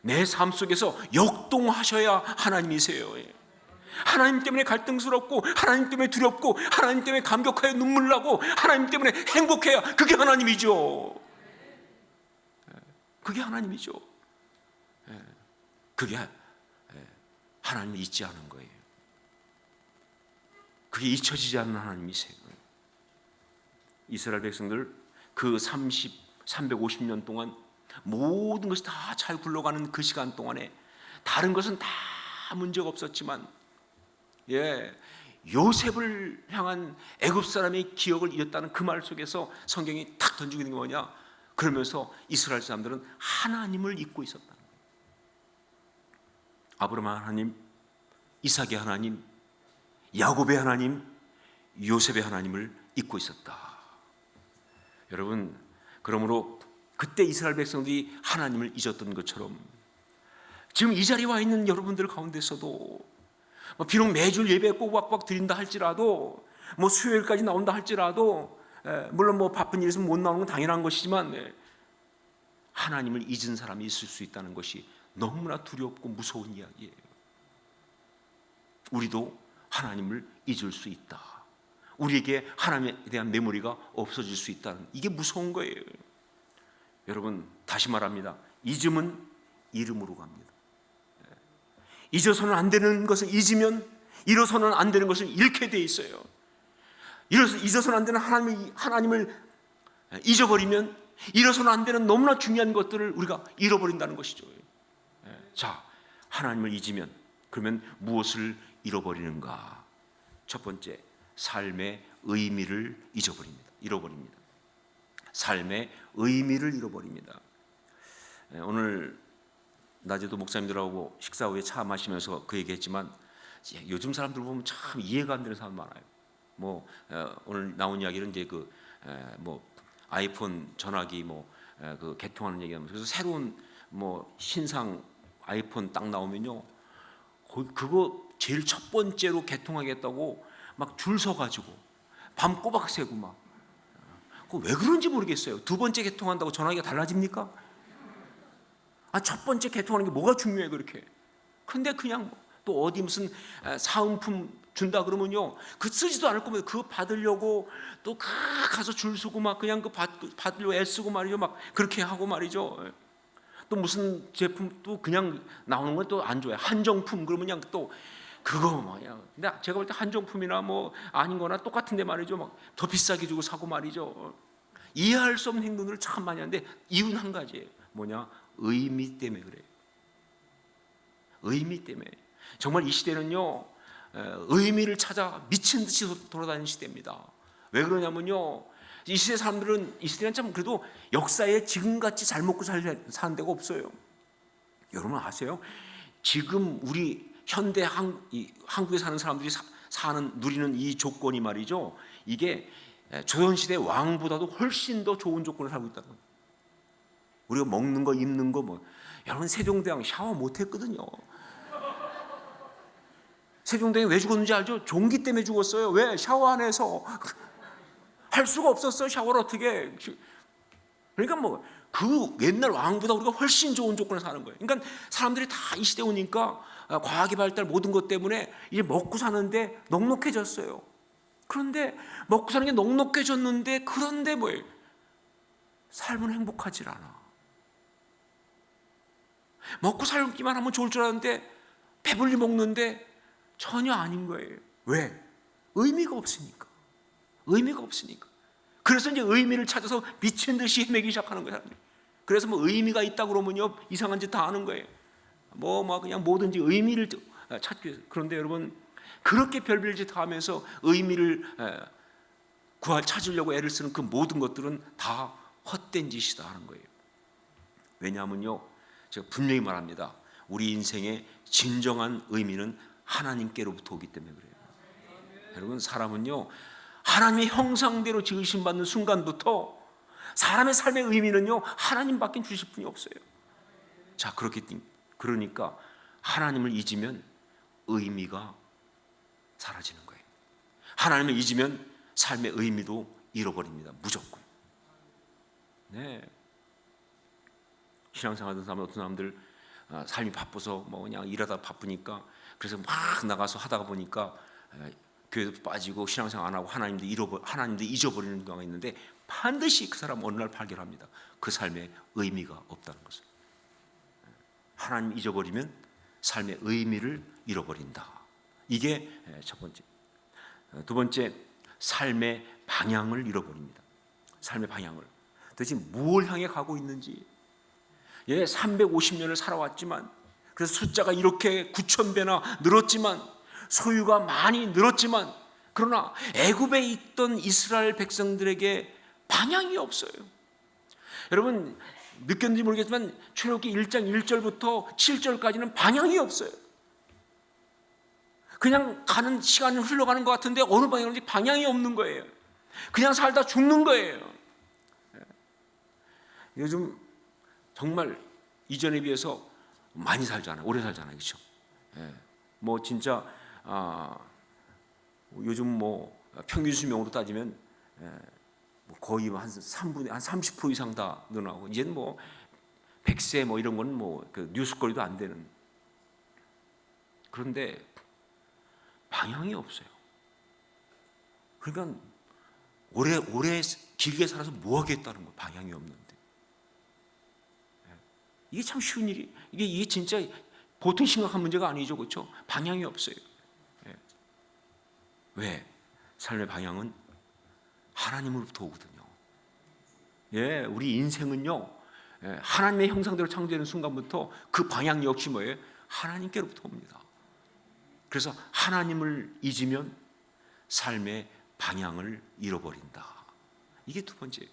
내 삶 속에서 역동하셔야 하나님이세요. 하나님 때문에 갈등스럽고, 하나님 때문에 두렵고, 하나님 때문에 감격하여 눈물 나고, 하나님 때문에 행복해야 그게 하나님이죠. 그게 하나님이죠. 그게 하나님을 잊지 않은 거예요. 그게 잊혀지지 않는 하나님이세요. 이스라엘 백성들 그 350년 동안 모든 것이 다 잘 굴러가는 그 시간 동안에 다른 것은 다 문제가 없었지만, 요셉을 향한 애굽 사람의 기억을 잃었다는 그 말 속에서 성경이 탁 던지고 있는 게 뭐냐? 그러면서 이스라엘 사람들은 하나님을 잊고 있었다는 거예요. 아브라함의 하나님, 이삭의 하나님, 야곱의 하나님, 요셉의 하나님을 잊고 있었다. 여러분, 그러므로 그때 이스라엘 백성들이 하나님을 잊었던 것처럼 지금 이 자리에 와 있는 여러분들 가운데서도 비록 매주 예배 꼬박꼬박 드린다 할지라도 수요일까지 나온다 할지라도 물론 바쁜 일 있으면 못 나오는 건 당연한 것이지만 하나님을 잊은 사람이 있을 수 있다는 것이 너무나 두렵고 무서운 이야기예요. 우리도 하나님을 잊을 수 있다. 우리에게 하나님에 대한 메모리가 없어질 수 있다는, 이게 무서운 거예요. 여러분, 다시 말합니다. 잊음은 이름으로 갑니다. 잊어서는 안 되는 것을 잊으면 잃어서는 안 되는 것을 잃게 돼 있어요. 잊어서는 안 되는 하나님을 잊어버리면 잃어서는 안 되는 너무나 중요한 것들을 우리가 잃어버린다는 것이죠. 자, 하나님을 잊으면 그러면 무엇을 잃어버리는가? 첫 번째, 삶의 의미를 잃어버립니다. 삶의 의미를 잃어버립니다. 오늘 낮에도 목사님들하고 식사 후에 차 마시면서 그 얘기했지만 요즘 사람들 보면 참 이해가 안 되는 사람 많아요. 오늘 나온 이야기는 이제 아이폰 전화기 그 개통하는 얘기하면서, 그래서 새로운 신상 아이폰 딱 나오면요, 그거 제일 첫 번째로 개통하겠다고 막 줄 서가지고 밤 꼬박 새고 왜 그런지 모르겠어요. 두 번째 개통한다고 전화기가 달라집니까? 첫 번째 개통하는 게 뭐가 중요해 그렇게? 근데 그냥 또 어디 무슨 사은품 준다 그러면요, 그 쓰지도 않을 거면 그거 받으려고 또 가서 줄 서고 그냥 그 받으려고 애쓰고 말이죠. 그렇게 하고 말이죠. 또 무슨 제품 또 그냥 나오는 건 또 안 좋아요. 한정품 그러면 그냥 또 그거 근데 제가 볼 때 한정품이나 아닌 거나 똑같은데 말이죠. 더 비싸게 주고 사고 말이죠. 이해할 수 없는 행동들을 참 많이 하는데 이유는 한 가지예요. 뭐냐? 의미 때문에 그래요. 의미 때문에. 정말 이 시대는요, 의미를 찾아 미친 듯이 돌아다니는 시대입니다. 왜 그러냐면요, 이 시대 사람들은, 이 시대는 참 그래도 역사에 지금같이 잘 먹고 사는 데가 없어요. 여러분 아세요? 지금 우리 현대 한국에 사는 사람들이 누리는 이 조건이 말이죠, 이게 조선시대 왕보다도 훨씬 더 좋은 조건을 살고 있다는 거예요. 우리가 먹는 거, 입는 거 여러분, 세종대왕 샤워 못했거든요. 세종대왕이 왜 죽었는지 알죠? 종기 때문에 죽었어요. 왜? 샤워 안 해서 할 수가 없었어요. 샤워를 어떻게? 그러니까 그 옛날 왕보다 우리가 훨씬 좋은 조건을 사는 거예요. 그러니까 사람들이 다 이 시대 오니까 과학의 발달 모든 것 때문에 이제 먹고 사는데 넉넉해졌어요. 그런데 먹고 사는 게 넉넉해졌는데, 그런데 뭐예요? 삶은 행복하지 않아. 먹고 살기만 하면 좋을 줄 알았는데 배불리 먹는데 전혀 아닌 거예요. 왜? 의미가 없으니까. 그래서 이제 의미를 찾아서 미친 듯이 헤매기 시작하는 거예요. 그래서 의미가 있다 그러면요, 이상한 짓 다 하는 거예요. 그냥 뭐든지 의미를 찾기 위해서. 그런데 여러분, 그렇게 별별 짓 다 하면서 의미를 찾으려고 애를 쓰는 그 모든 것들은 다 헛된 짓이다 하는 거예요. 왜냐하면요, 제가 분명히 말합니다. 우리 인생의 진정한 의미는 하나님께로부터 오기 때문에 그래요. 여러분, 사람은요, 하나님의 형상대로 지으심 받는 순간부터 사람의 삶의 의미는요, 하나님밖에 주실 분이 없어요. 자, 그러니까 하나님을 잊으면 의미가 사라지는 거예요. 하나님을 잊으면 삶의 의미도 잃어버립니다. 무조건. 네. 신앙생활하는 사람, 어떤 사람들 삶이 바빠서 그냥 일하다 바쁘니까 그래서 막 나가서 하다가 보니까 교회도 빠지고 신앙생활 안 하고 하나님도 잊어버리는 경우가 있는데, 반드시 그 사람 어느 날 발견합니다. 그 삶에 의미가 없다는 것을. 하나님 잊어버리면 삶의 의미를 잃어버린다. 이게 첫 번째. 두 번째, 삶의 방향을 잃어버립니다. 삶의 방향을. 도대체 무엇을 향해 가고 있는지. 350년을 살아왔지만, 그래서 숫자가 이렇게 9,000배나 늘었지만, 소유가 많이 늘었지만, 그러나 애굽에 있던 이스라엘 백성들에게 방향이 없어요. 여러분, 느꼈는지 모르겠지만 출애굽기 1장 1절부터 7절까지는 방향이 없어요. 그냥 가는 시간이 흘러가는 것 같은데 어느 방향인지 방향이 없는 거예요. 그냥 살다 죽는 거예요. 요즘 정말 이전에 비해서 많이 살잖아요. 오래 살잖아요, 그렇죠? 예. 뭐 진짜 요즘 뭐 평균 수명으로 따지면 뭐 거의 한 3분의 한 30% 이상 다 늘어나고, 이제는 뭐 100세 뭐 이런 건 뭐 그 뉴스거리도 안 되는. 그런데 방향이 없어요. 그러니까 오래 길게 살아서 뭐 하겠다는 거, 방향이 없는데. 이게 참 쉬운 일이, 이게 진짜 보통 심각한 문제가 아니죠, 그렇죠? 방향이 없어요. 왜? 삶의 방향은 하나님으로부터 오거든요. 예, 우리 인생은요, 하나님의 형상대로 창조되는 순간부터 그 방향 역시 뭐예요? 하나님께로부터 옵니다. 그래서 하나님을 잊으면 삶의 방향을 잃어버린다. 이게 두 번째.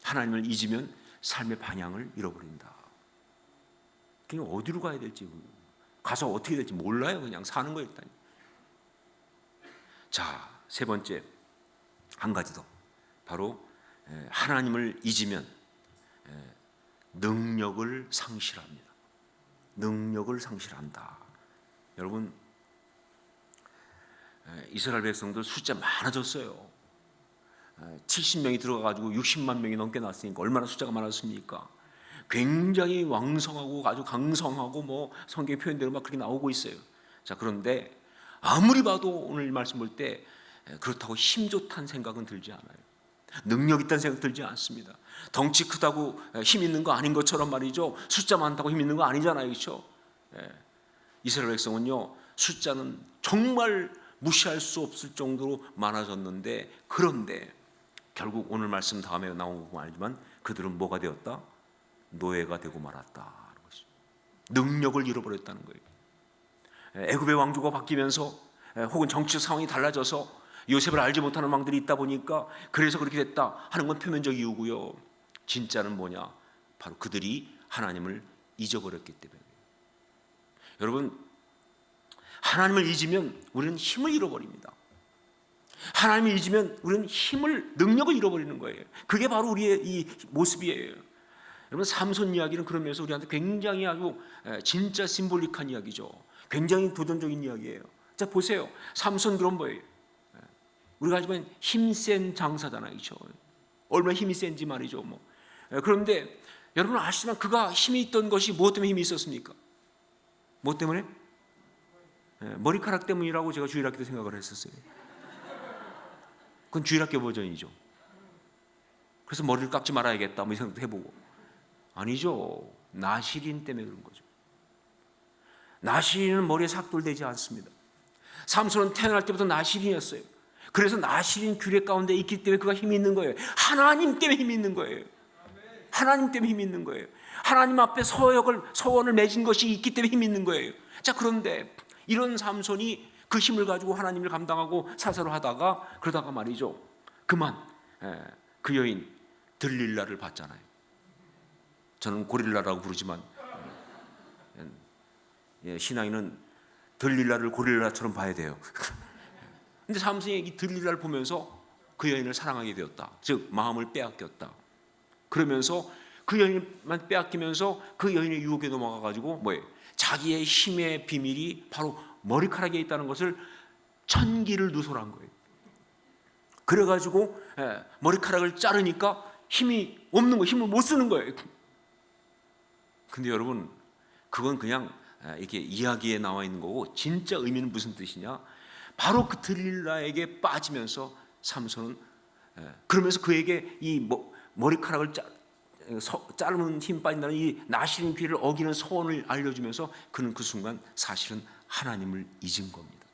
하나님을 잊으면 삶의 방향을 잃어버린다. 그냥 어디로 가야 될지, 가서 어떻게 될지 몰라요. 그냥 사는 거예요, 일단. 자, 세 번째, 한 가지 더. 바로 하나님을 잊으면 능력을 상실합니다. 능력을 상실한다. 여러분, 이스라엘 백성들 숫자 많아졌어요. 70명이 들어가가지고 60만 명이 넘게 났으니까 얼마나 숫자가 많았습니까? 굉장히 왕성하고 아주 강성하고 뭐 성경의 표현대로 막 그렇게 나오고 있어요. 자, 그런데 아무리 봐도 오늘 말씀 볼 때 그렇다고 힘 좋다는 생각은 들지 않아요. 능력 있다는 생각 들지 않습니다. 덩치 크다고 힘 있는 거 아닌 것처럼 말이죠. 숫자 많다고 힘 있는 거 아니잖아요, 그렇죠? 이스라엘 백성은요, 숫자는 정말 무시할 수 없을 정도로 많아졌는데, 그런데 결국 오늘 말씀 다음에 나온 거 알지만 그들은 뭐가 되었다? 노예가 되고 말았다. 능력을 잃어버렸다는 거예요. 애굽의 왕조가 바뀌면서 혹은 정치적 상황이 달라져서 요셉을 알지 못하는 왕들이 있다 보니까 그래서 그렇게 됐다 하는 건 표면적 이유고요. 진짜는 뭐냐? 바로 그들이 하나님을 잊어버렸기 때문에. 여러분, 하나님을 잊으면 우리는 힘을 잃어버립니다. 하나님을 잊으면 우리는 능력을 잃어버리는 거예요. 그게 바로 우리의 이 모습이에요. 여러분, 삼손 이야기는 그런 면에서 우리한테 굉장히 아주 진짜 심볼릭한 이야기죠. 굉장히 도전적인 이야기예요. 자, 보세요. 삼손 그런 거예요. 우리가 알지만 힘센 장사잖아요, 그렇죠? 얼마나 힘이 센지 말이죠. 뭐. 그런데 여러분 아시지만 그가 힘이 있던 것이 무엇 때문에 힘이 있었습니까? 무엇 때문에? 머리카락 때문이라고 제가 주일학교 때 생각을 했었어요. 그건 주일학교 버전이죠. 그래서 머리를 깎지 말아야겠다 뭐 이 생각도 해보고. 아니죠. 나시린 때문에 그런 거죠. 나시린은 머리에 삭돌되지 않습니다. 삼손은 태어날 때부터 나시린이었어요. 그래서 나시린 규례 가운데 있기 때문에 그가 힘이 있는 거예요. 하나님 때문에 힘이 있는 거예요. 하나님 때문에 힘이 있는 거예요. 하나님 앞에 서원을 맺은 것이 있기 때문에 힘이 있는 거예요. 자, 그런데 이런 삼손이 그 힘을 가지고 하나님을 감당하고 사사로 하다가 그러다가 말이죠, 그만 그 여인 들릴라를 봤잖아요. 저는 고릴라라고 부르지만 신앙인은 들릴라를 고릴라처럼 봐야 돼요. 근데 삼손이 이 들릴라를 보면서 그 여인을 사랑하게 되었다. 즉 마음을 빼앗겼다. 그러면서 그 여인만 빼앗기면서 그 여인의 유혹에 넘어가 가지고 뭐예요? 자기의 힘의 비밀이 바로 머리카락에 있다는 것을 천기를 누설한 거예요. 그래가지고 머리카락을 자르니까 힘이 없는 거예요. 힘을 못 쓰는 거예요. 근데 여러분, 그건 그냥 이렇게 이야기에 나와 있는 거고, 진짜 의미는 무슨 뜻이냐? 바로 그 들릴라에게 빠지면서 삼손은 그러면서 그에게 이 머리카락을 자르는 힘 빠진다는 이 나시린 귀를 어기는 소원을 알려주면서 그는 그 순간 사실은 하나님을 잊은 겁니다.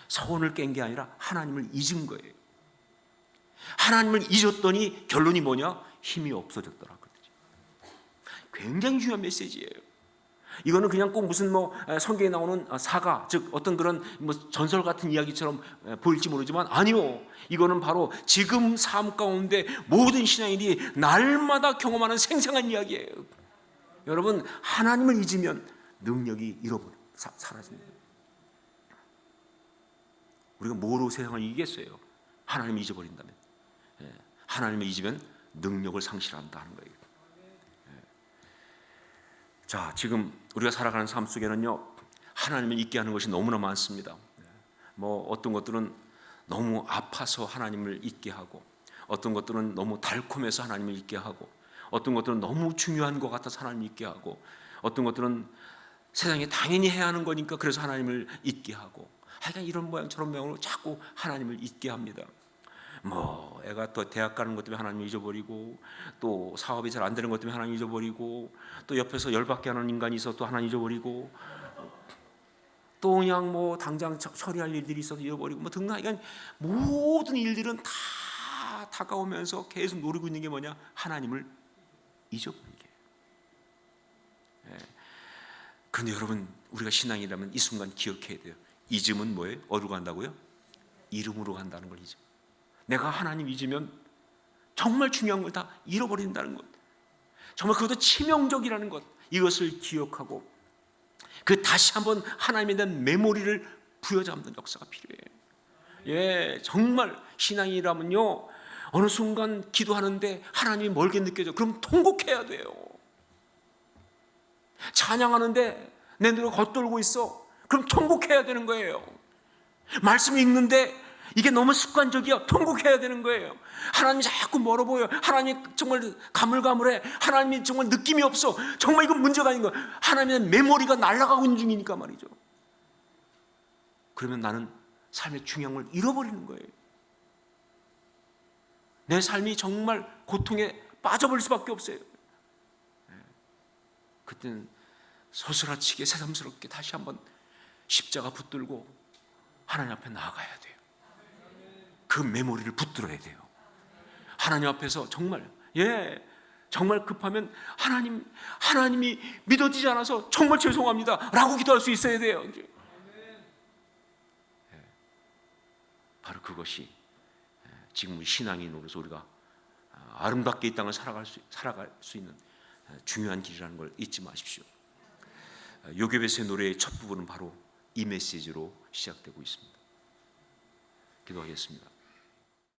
소원을 깬 게 아니라 하나님을 잊은 거예요. 하나님을 잊었더니 결론이 뭐냐? 힘이 없어졌더라. 굉장히 중요한 메시지예요. 이거는 그냥 꼭 무슨 성경에 나오는 사가, 즉 어떤 그런 전설 같은 이야기처럼 보일지 모르지만 아니요, 이거는 바로 지금 삶 가운데 모든 신앙인이 날마다 경험하는 생생한 이야기예요. 여러분, 하나님을 잊으면 능력이 사라집니다. 우리가 뭐로 세상을 이기겠어요? 하나님을 잊어버린다면. 하나님을 잊으면 능력을 상실한다는 거예요. 자, 지금 우리가 살아가는 삶 속에는요, 하나님을 잊게 하는 것이 너무나 많습니다. 뭐 어떤 것들은 너무 아파서 하나님을 잊게 하고, 어떤 것들은 너무 달콤해서 하나님을 잊게 하고, 어떤 것들은 너무 중요한 것 같아서 하나님을 잊게 하고, 어떤 것들은 세상에 당연히 해야 하는 거니까 그래서 하나님을 잊게 하고, 하여간 이런 모양 저런 모양으로 자꾸 하나님을 잊게 합니다. 뭐 애가 또 대학 가는 것 때문에 하나님 잊어버리고, 또 사업이 잘 안 되는 것 때문에 하나님 잊어버리고, 또 옆에서 열받게 하는 인간이 있어서 또 하나님 잊어버리고, 또 그냥 뭐 당장 처리할 일들이 있어서 잃어버리고, 뭐 등등 이건 모든 일들은 다 다가오면서 계속 노리고 있는 게 뭐냐? 하나님을 잊어버리게. 그런데 여러분, 우리가 신앙이라면 이 순간 기억해야 돼요. 잊음은 뭐예요? 어디로 간다고요? 이름으로 간다는 걸 잊음. 내가 하나님 잊으면 정말 중요한 걸 다 잃어버린다는 것, 정말 그것도 치명적이라는 것, 이것을 기억하고 그 다시 한번 하나님에 대한 메모리를 부여잡는 역사가 필요해요. 정말 신앙이라면요, 어느 순간 기도하는데 하나님이 멀게 느껴져. 그럼 통곡해야 돼요. 찬양하는데 내 눈을 겉돌고 있어. 그럼 통곡해야 되는 거예요. 말씀 읽는데 이게 너무 습관적이야. 통곡해야 되는 거예요. 하나님이 자꾸 멀어 보여. 하나님이 정말 가물가물해. 하나님이 정말 느낌이 없어. 정말 이건 문제가 아닌 거야. 하나님의 메모리가 날아가고 있는 중이니까 말이죠. 그러면 나는 삶의 중요한 걸 잃어버리는 거예요. 내 삶이 정말 고통에 빠져버릴 수밖에 없어요. 그때는 서스라치게 새삼스럽게 다시 한번 십자가 붙들고 하나님 앞에 나아가야 돼요. 그 메모리를 붙들어야 돼요. 하나님 앞에서 정말 정말 급하면 하나님이 믿어지지 않아서 정말 죄송합니다 라고 기도할 수 있어야 돼요. 바로 그것이 지금 신앙인으로서 우리가 아름답게 이 땅을 살아갈 수 있는 중요한 길이라는 걸 잊지 마십시오. 요괴베스의 노래의 첫 부분은 바로 이 메시지로 시작되고 있습니다. 기도하겠습니다.